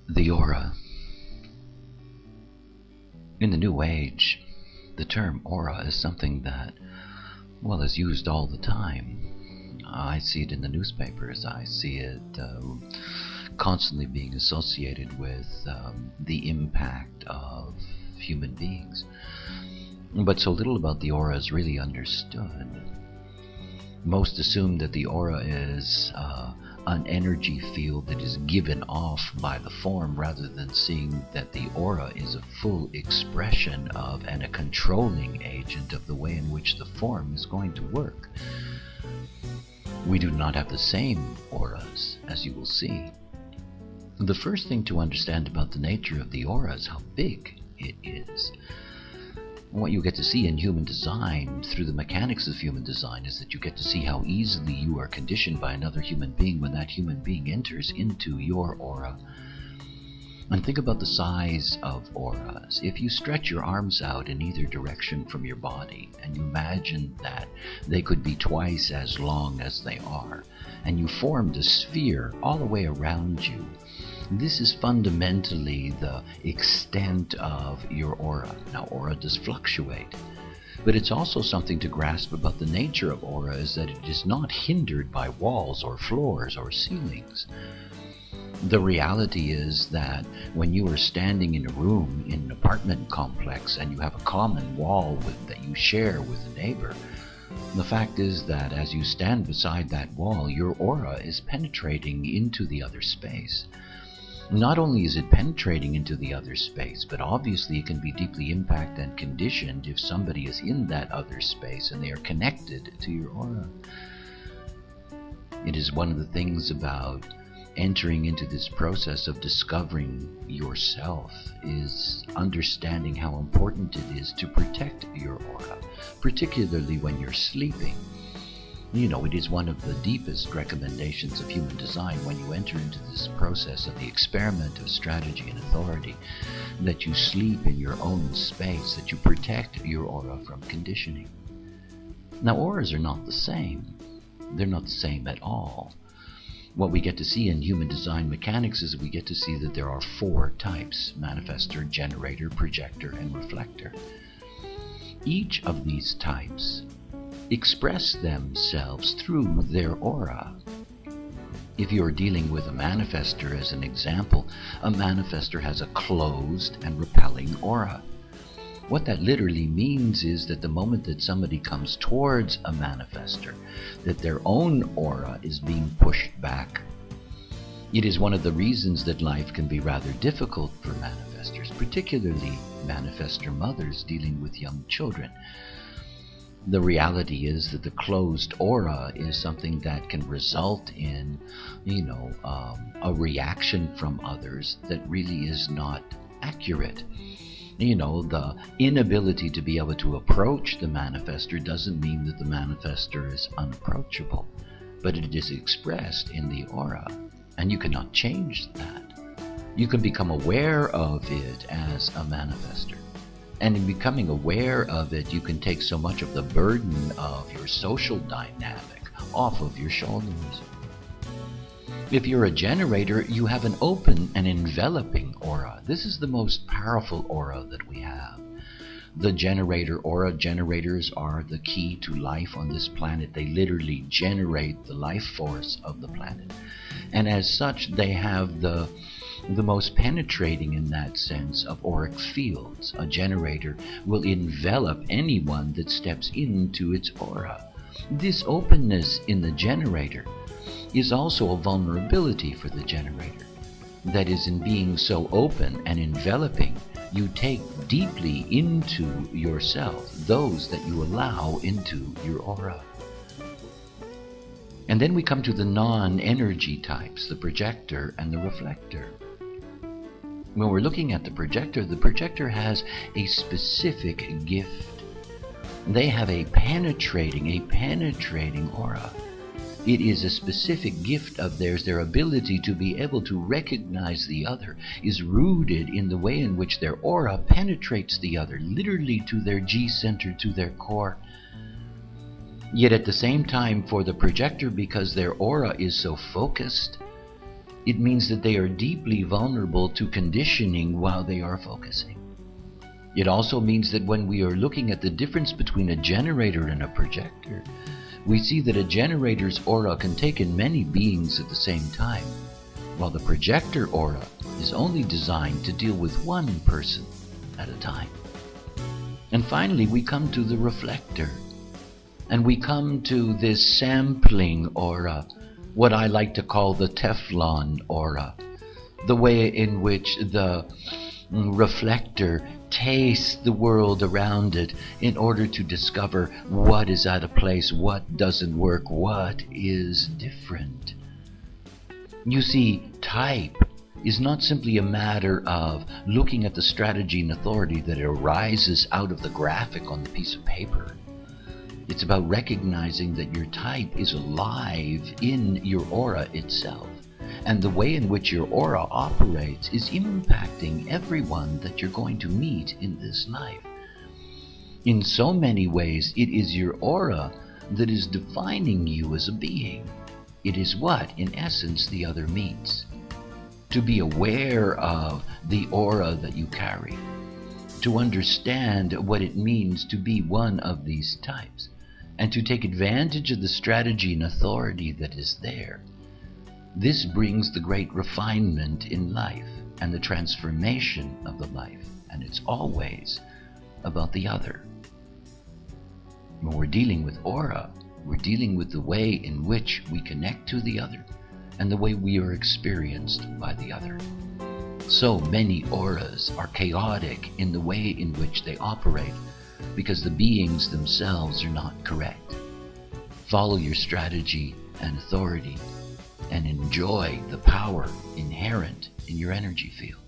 The aura. In the New Age, the term aura is something that, well, is used all the time. I see it in the newspapers. I see it constantly being associated with the impact of human beings. But so little about the aura is really understood. Most assume that the aura is an energy field that is given off by the form, rather than seeing that the aura is a full expression of and a controlling agent of the way in which the form is going to work. We do not have the same auras, as you will see. The first thing to understand about the nature of the aura is how big it is. What you get to see in human design, through the mechanics of human design, is that you get to see how easily you are conditioned by another human being when that human being enters into your aura. And think about the size of auras. If you stretch your arms out in either direction from your body, and you imagine that they could be twice as long as they are, and you formed a sphere all the way around you, this is fundamentally the extent of your aura. Now, aura does fluctuate, but it's also something to grasp about the nature of aura, is that it is not hindered by walls or floors or ceilings. The reality is that when you are standing in a room in an apartment complex and you have a common wall that you share with a neighbor, the fact is that as you stand beside that wall, your aura is penetrating into the other space. Not only is it penetrating into the other space, but obviously it can be deeply impacted and conditioned if somebody is in that other space and they are connected to your aura. It is one of the things about entering into this process of discovering yourself, is understanding how important it is to protect your aura, particularly when you're sleeping. You know, it is one of the deepest recommendations of human design when you enter into this process of the experiment of strategy and authority, that you sleep in your own space, that you protect your aura from conditioning. Now, auras are not the same. They're not the same at all. What we get to see in human design mechanics is we get to see that there are 4 types: Manifestor, Generator, Projector, and Reflector. Each of these types express themselves through their aura. If you're dealing with a manifestor, as an example, a manifestor has a closed and repelling aura. What that literally means is that the moment that somebody comes towards a manifestor, that their own aura is being pushed back. It is one of the reasons that life can be rather difficult for manifestors, particularly manifestor mothers dealing with young children. The reality is that the closed aura is something that can result in, a reaction from others that really is not accurate. The inability to be able to approach the manifestor doesn't mean that the manifestor is unapproachable, but it is expressed in the aura, and you cannot change that. You can become aware of it as a manifestor. And in becoming aware of it, you can take so much of the burden of your social dynamic off of your shoulders. If you're a generator, you have an open and enveloping aura. This is the most powerful aura that we have. The generator aura. Generators are the key to life on this planet. They literally generate the life force of the planet. And as such, they have the most penetrating, in that sense, of auric fields. A generator will envelop anyone that steps into its aura. This openness in the generator is also a vulnerability for the generator. That is, in being so open and enveloping, you take deeply into yourself those that you allow into your aura. And then we come to the non-energy types, the projector and the reflector. When we're looking at the projector has a specific gift. They have a penetrating aura. It is a specific gift of theirs. Their ability to be able to recognize the other is rooted in the way in which their aura penetrates the other, literally to their G-center, to their core. Yet at the same time, for the projector, because their aura is so focused, It means that they are deeply vulnerable to conditioning while they are focusing. It also means that when we are looking at the difference between a generator and a projector, we see that a generator's aura can take in many beings at the same time, while the projector aura is only designed to deal with one person at a time. And finally, we come to the reflector, and we come to this sampling aura, what I like to call the Teflon aura, the way in which the reflector tastes the world around it in order to discover what is out of place, what doesn't work, what is different. You see, type is not simply a matter of looking at the strategy and authority that arises out of the graphic on the piece of paper. It's about recognizing that your type is alive in your aura itself, and the way in which your aura operates is impacting everyone that you're going to meet in this life. In so many ways, it is your aura that is defining you as a being. It is what, in essence, the other meets. To be aware of the aura that you carry, to understand what it means to be one of these types, and to take advantage of the strategy and authority that is there. This brings the great refinement in life and the transformation of the life, and it's always about the other. When we're dealing with aura, we're dealing with the way in which we connect to the other and the way we are experienced by the other. So many auras are chaotic in the way in which they operate because the beings themselves are not correct. Follow your strategy and authority and enjoy the power inherent in your energy field.